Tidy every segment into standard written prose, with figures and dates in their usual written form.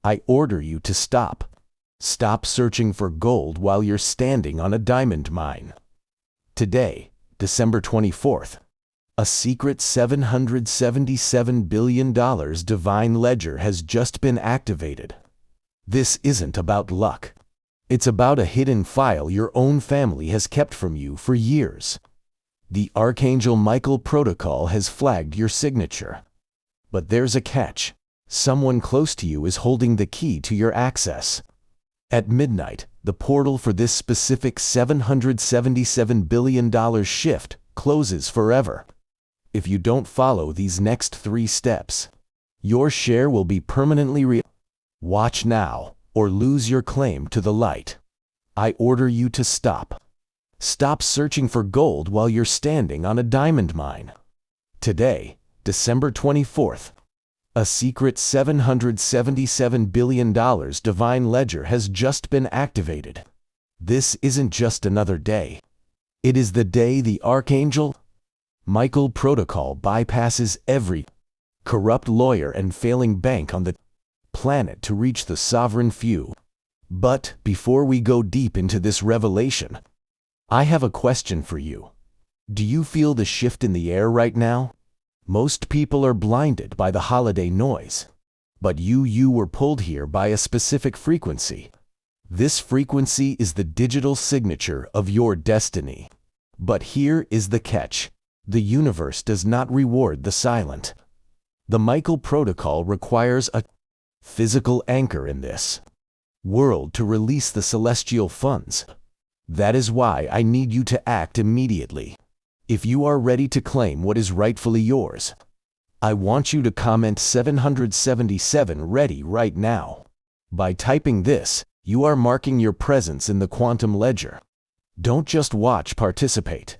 I order you to stop. Stop searching for gold while you're standing on a diamond mine. Today, December 24th, a secret $777 billion divine ledger has just been activated. This isn't about luck. It's about a hidden file your own family has kept from you for years. The Archangel Michael protocol has flagged your signature. But there's a catch. Someone close to you is holding the key to your access. At midnight, the portal for this specific $777 billion shift closes forever. If you don't follow these next 3 steps, your share will be permanently Watch now, or lose your claim to the light. I order you to stop. Stop searching for gold while you're standing on a diamond mine. Today, December 24th, a secret $777 billion divine ledger has just been activated. This isn't just another day. It is the day the Archangel Michael protocol bypasses every corrupt lawyer and failing bank on the planet to reach the sovereign few. But before we go deep into this revelation, I have a question for you. Do you feel the shift in the air right now? Most people are blinded by the holiday noise, but you were pulled here by a specific frequency. This frequency is the digital signature of your destiny. But here is the catch. The universe does not reward the silent. The Michael protocol requires a physical anchor in this world to release the celestial funds. That is why I need you to act immediately. If you are ready to claim what is rightfully yours, I want you to comment 777 ready right now. By typing this, you are marking your presence in the quantum ledger. Don't just watch, participate.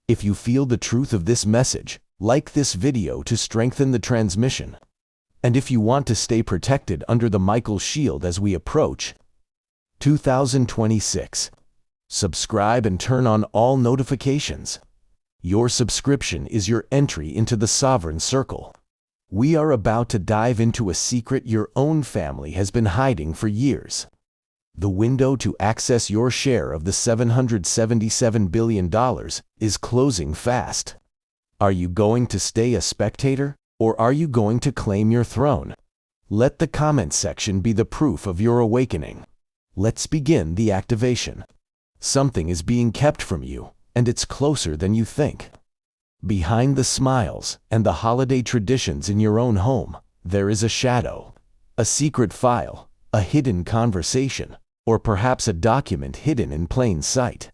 If you feel the truth of this message, like this video to strengthen the transmission. And if you want to stay protected under the Michael shield as we approach 2026, subscribe and turn on all notifications. Your subscription is your entry into the sovereign circle. We are about to dive into a secret your own family has been hiding for years. The window to access your share of the $777 billion is closing fast. Are you going to stay a spectator, or are you going to claim your throne? Let the comment section be the proof of your awakening. Let's begin the activation. Something is being kept from you, and it's closer than you think. Behind the smiles and the holiday traditions in your own home, there is a shadow, a secret file, a hidden conversation, or perhaps a document hidden in plain sight.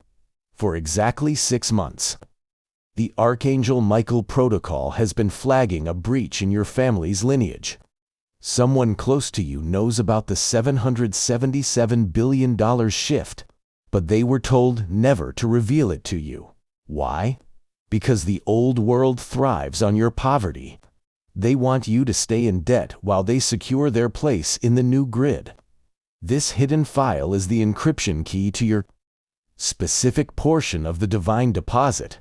For exactly 6 months, the Archangel Michael protocol has been flagging a breach in your family's lineage. Someone close to you knows about the $777 billion shift, but they were told never to reveal it to you. Why? Because the old world thrives on your poverty. They want you to stay in debt while they secure their place in the new grid. This hidden file is the encryption key to your specific portion of the divine deposit.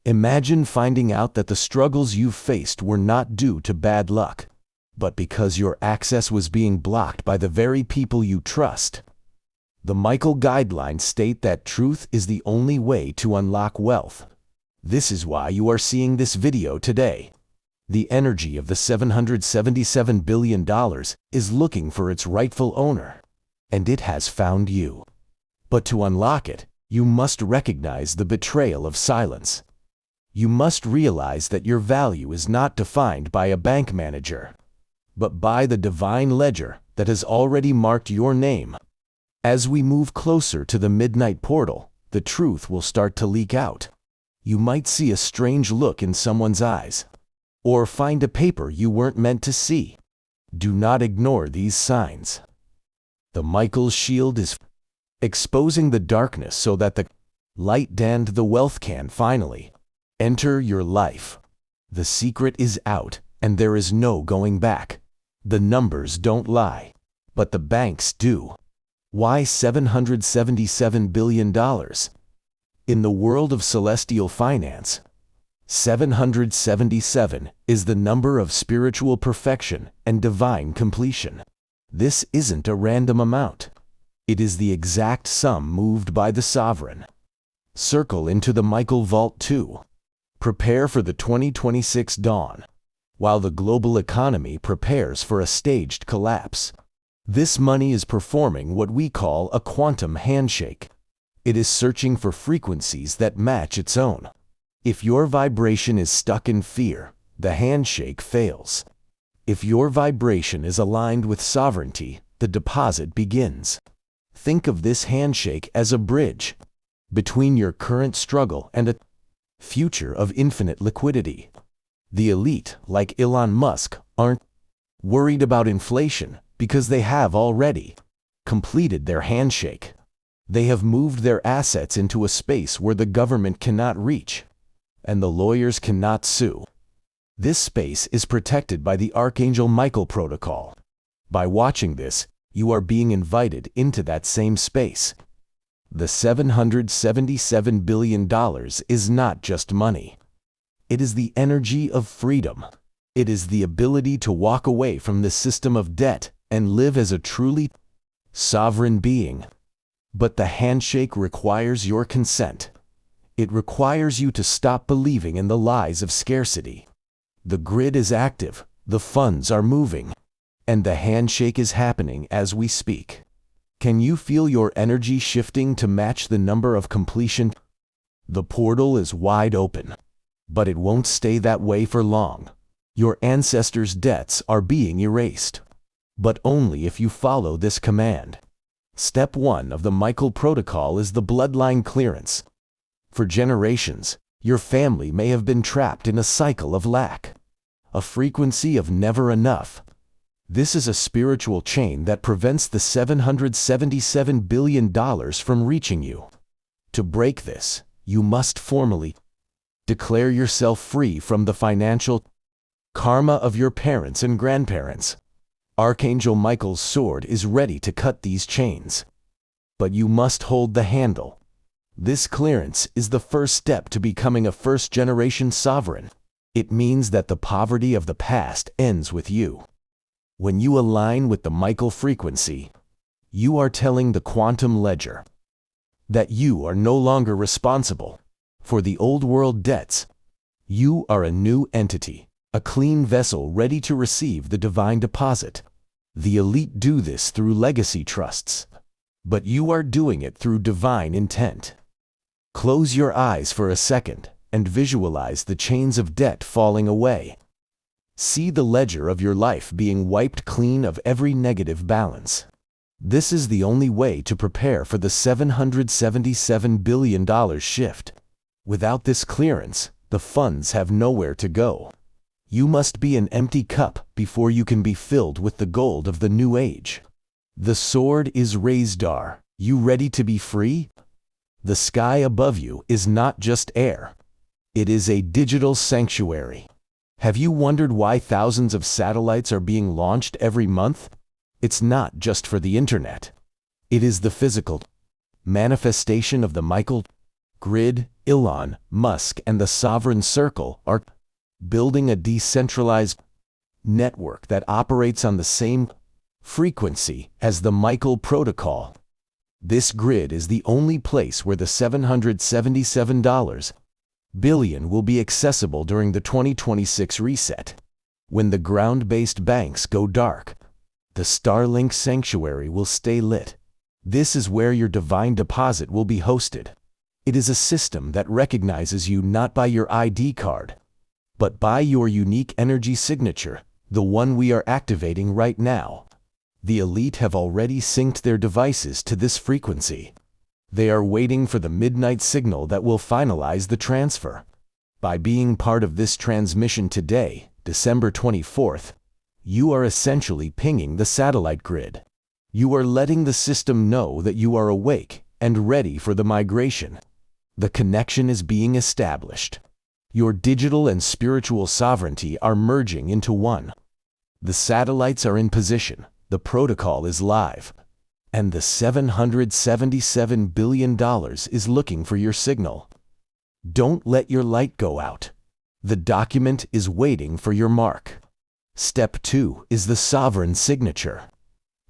Imagine finding out that the struggles you've faced were not due to bad luck, but because your access was being blocked by the very people you trust. The Michael guidelines state that truth is the only way to unlock wealth. This is why you are seeing this video today. The energy of the $777 billion is looking for its rightful owner, and it has found you. But to unlock it, you must recognize the betrayal of silence. You must realize that your value is not defined by a bank manager, but by the divine ledger that has already marked your name. As we move closer to the midnight portal, the truth will start to leak out. You might see a strange look in someone's eyes, or find a paper you weren't meant to see. Do not ignore these signs. The Michael shield is exposing the darkness so that the light and the wealth can finally enter your life. The secret is out, and there is no going back. The numbers don't lie, but the banks do. Why $777 billion? In the world of celestial finance, 777 is the number of spiritual perfection and divine completion. This isn't a random amount. It is the exact sum moved by the sovereign. Circle into the Michael Vault 2. Prepare for the 2026 dawn. While the global economy prepares for a staged collapse, this money is performing what we call a quantum handshake. It is searching for frequencies that match its own. If your vibration is stuck in fear, the handshake fails. If your vibration is aligned with sovereignty, the deposit begins. Think of this handshake as a bridge between your current struggle and a future of infinite liquidity. The elite, like Elon Musk, aren't worried about inflation because they have already completed their handshake. They have moved their assets into a space where the government cannot reach, and the lawyers cannot sue. This space is protected by the Archangel Michael protocol. By watching this, you are being invited into that same space. The $777 billion is not just money. It is the energy of freedom. It is the ability to walk away from the system of debt and live as a truly sovereign being. But the handshake requires your consent. It requires you to stop believing in the lies of scarcity. The grid is active, the funds are moving, and the handshake is happening as we speak. Can you feel your energy shifting to match the number of completion? The portal is wide open, but it won't stay that way for long. Your ancestors' debts are being erased, but only if you follow this command. Step 1 of the Michael Protocol is the Bloodline Clearance. For generations, your family may have been trapped in a cycle of lack, a frequency of never enough. This is a spiritual chain that prevents the $777 billion from reaching you. To break this, you must formally declare yourself free from the financial karma of your parents and grandparents. Archangel Michael's sword is ready to cut these chains, but you must hold the handle. This clearance is the first step to becoming a first-generation sovereign. It means that the poverty of the past ends with you. When you align with the Michael frequency, you are telling the quantum ledger that you are no longer responsible for the old world debts. You are a new entity, a clean vessel ready to receive the divine deposit. The elite do this through legacy trusts, but you are doing it through divine intent. Close your eyes for a second and visualize the chains of debt falling away. See the ledger of your life being wiped clean of every negative balance. This is the only way to prepare for the $777 billion shift. Without this clearance, the funds have nowhere to go. You must be an empty cup before you can be filled with the gold of the new age. The sword is raised. Are you ready to be free? The sky above you is not just air. It is a digital sanctuary. Have you wondered why thousands of satellites are being launched every month? It's not just for the internet. It is the physical manifestation of the Michael grid. Elon, Musk, and the Sovereign Circle are building a decentralized network that operates on the same frequency as the Michael Protocol. This grid is the only place where the $777 billion will be accessible during the 2026 reset. When the ground-based banks go dark, the Starlink sanctuary will stay lit. This is where your divine deposit will be hosted. It is a system that recognizes you not by your ID card, but by your unique energy signature, the one we are activating right now. The elite have already synced their devices to this frequency. They are waiting for the midnight signal that will finalize the transfer. By being part of this transmission today, December 24th, you are essentially pinging the satellite grid. You are letting the system know that you are awake and ready for the migration. The connection is being established. Your digital and spiritual sovereignty are merging into one. The satellites are in position, the protocol is live, and the $777 billion is looking for your signal. Don't let your light go out. The document is waiting for your mark. Step 2 is the sovereign signature.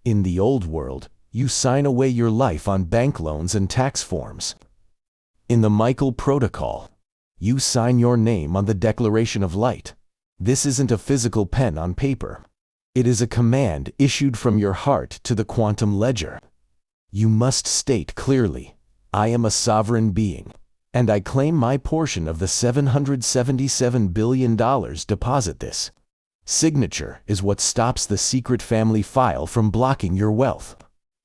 In the old world, you sign away your life on bank loans and tax forms. In the Michael protocol, you sign your name on the Declaration of Light. This isn't a physical pen on paper. It is a command issued from your heart to the quantum ledger. You must state clearly, I am a sovereign being, and I claim my portion of the $777 billion deposit. This signature is what stops the secret family file from blocking your wealth.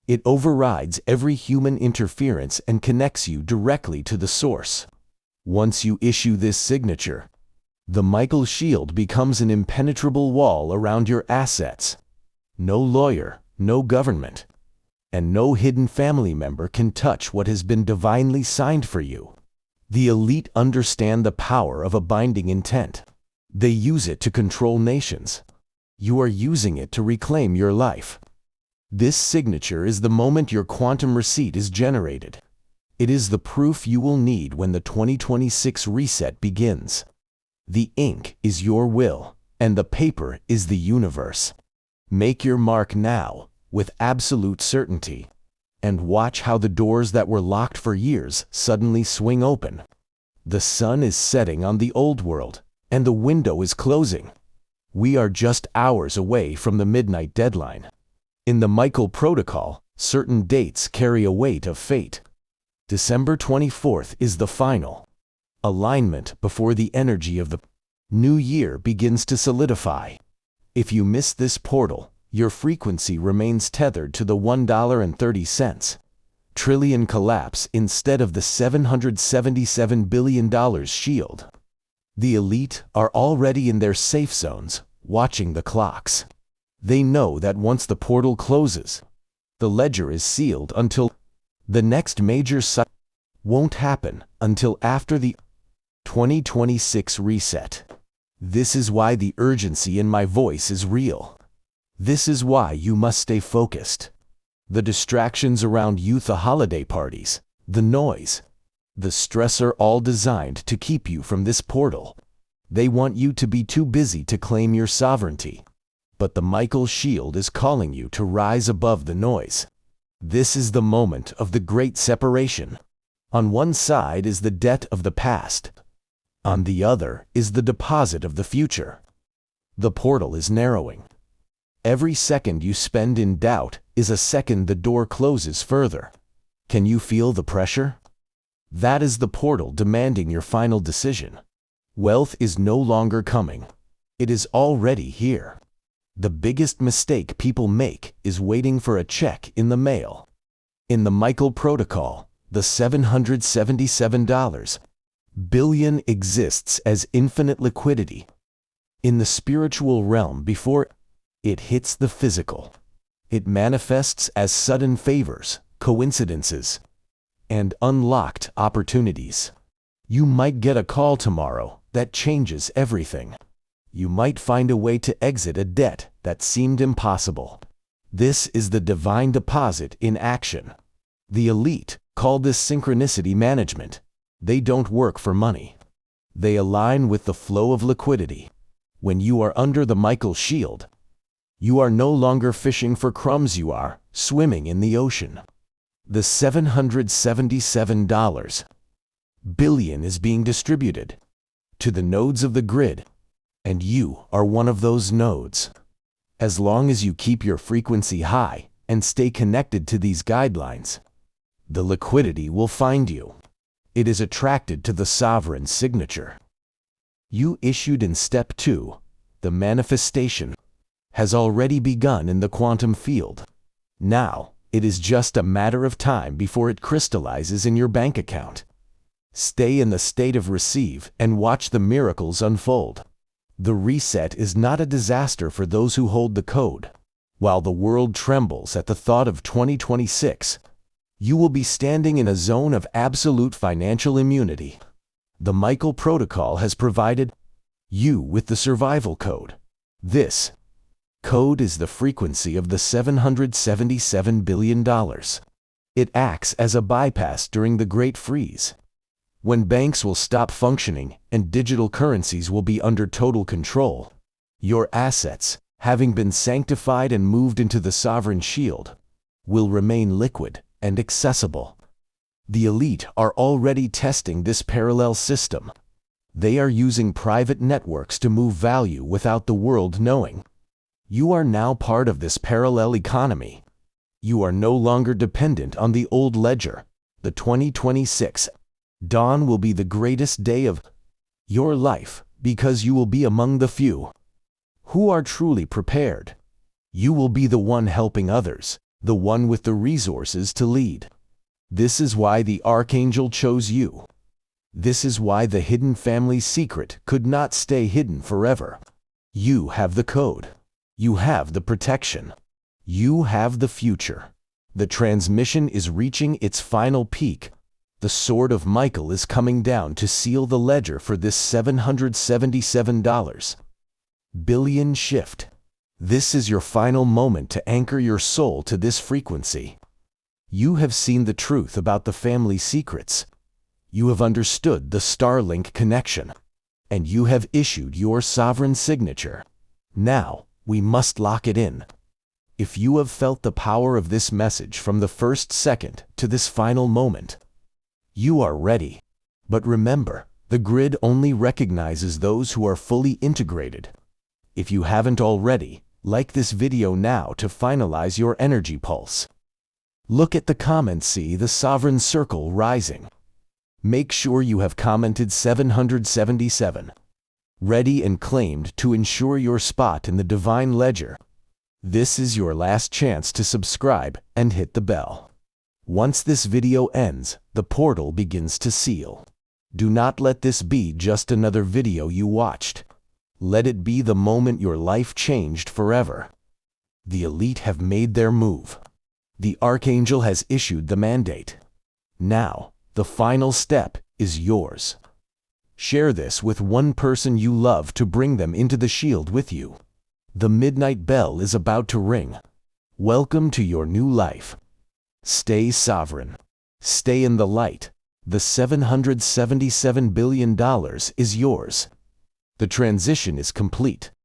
It overrides every human interference and connects you directly to the source. Once you issue this signature, the Michael shield becomes an impenetrable wall around your assets. No lawyer, no government, and no hidden family member can touch what has been divinely signed for you. The elite understand the power of a binding intent. They use it to control nations. You are using it to reclaim your life. This signature is the moment your quantum receipt is generated. It is the proof you will need when the 2026 reset begins. The ink is your will, and the paper is the universe. Make your mark now, with absolute certainty, and watch how the doors that were locked for years suddenly swing open. The sun is setting on the old world, and the window is closing. We are just hours away from the midnight deadline. In the Michael protocol, certain dates carry a weight of fate. December 24th is the final alignment before the energy of the new year begins to solidify. If you miss this portal, your frequency remains tethered to the $1.30 trillion collapse instead of the $777 billion shield. The elite are already in their safe zones, watching the clocks. They know that once the portal closes, the ledger is sealed until the next major cycle won't happen until after the 2026 reset. This is why the urgency in my voice is real. This is why you must stay focused. The distractions around youth holiday parties, the noise, the stress are all designed to keep you from this portal. They want you to be too busy to claim your sovereignty. But the Michael shield is calling you to rise above the noise. This is the moment of the great separation. On one side is the debt of the past. On the other is the deposit of the future. The portal is narrowing. Every second you spend in doubt is a second the door closes further. Can you feel the pressure? That is the portal demanding your final decision. Wealth is no longer coming. It is already here. The biggest mistake people make is waiting for a check in the mail. In the Michael protocol, the $777 billion exists as infinite liquidity. In the spiritual realm before it hits the physical, it manifests as sudden favors, coincidences, and unlocked opportunities. You might get a call tomorrow that changes everything. You might find a way to exit a debt that seemed impossible. This is the divine deposit in action. The elite call this synchronicity management. They don't work for money. They align with the flow of liquidity. When you are under the Michael shield, you are no longer fishing for crumbs, you are swimming in the ocean. The $777 billion is being distributed to the nodes of the grid, and you are one of those nodes. As long as you keep your frequency high and stay connected to these guidelines, the liquidity will find you. It is attracted to the sovereign signature you issued in step 2. The manifestation has already begun in the quantum field. Now, it is just a matter of time before it crystallizes in your bank account. Stay in the state of receive and watch the miracles unfold. The reset is not a disaster for those who hold the code. While the world trembles at the thought of 2026, you will be standing in a zone of absolute financial immunity. The Michael protocol has provided you with the survival code. This code is the frequency of the $777 billion. It acts as a bypass during the Great Freeze, when banks will stop functioning and digital currencies will be under total control. Your assets having been sanctified and moved into the sovereign shield, will remain liquid and accessible. The elite are already testing this parallel system. They are using private networks to move value without the world knowing. You are now part of this parallel economy. You are no longer dependent on the old ledger. The 2026 dawn will be the greatest day of your life because you will be among the few who are truly prepared. You will be the one helping others, the one with the resources to lead. This is why the Archangel chose you. This is why the hidden family secret could not stay hidden forever. You have the code. You have the protection. You have the future. The transmission is reaching its final peak. The sword of Michael is coming down to seal the ledger for this $777 billion shift. This is your final moment to anchor your soul to this frequency. You have seen the truth about the family secrets. You have understood the Starlink connection, and you have issued your sovereign signature. Now, we must lock it in. If you have felt the power of this message from the first second to this final moment, you are ready. But remember, the grid only recognizes those who are fully integrated. If you haven't already, like this video now to finalize your energy pulse. Look at the comments, see the sovereign circle rising. Make sure you have commented 777. Ready and claimed to ensure your spot in the divine ledger. This is your last chance to subscribe and hit the bell. Once this video ends, the portal begins to seal. Do not let this be just another video you watched. Let it be the moment your life changed forever. The elite have made their move. The Archangel has issued the mandate. Now, the final step is yours. Share this with one person you love to bring them into the shield with you. The midnight bell is about to ring. Welcome to your new life. Stay sovereign. Stay in the light. The $777 billion is yours. The transition is complete.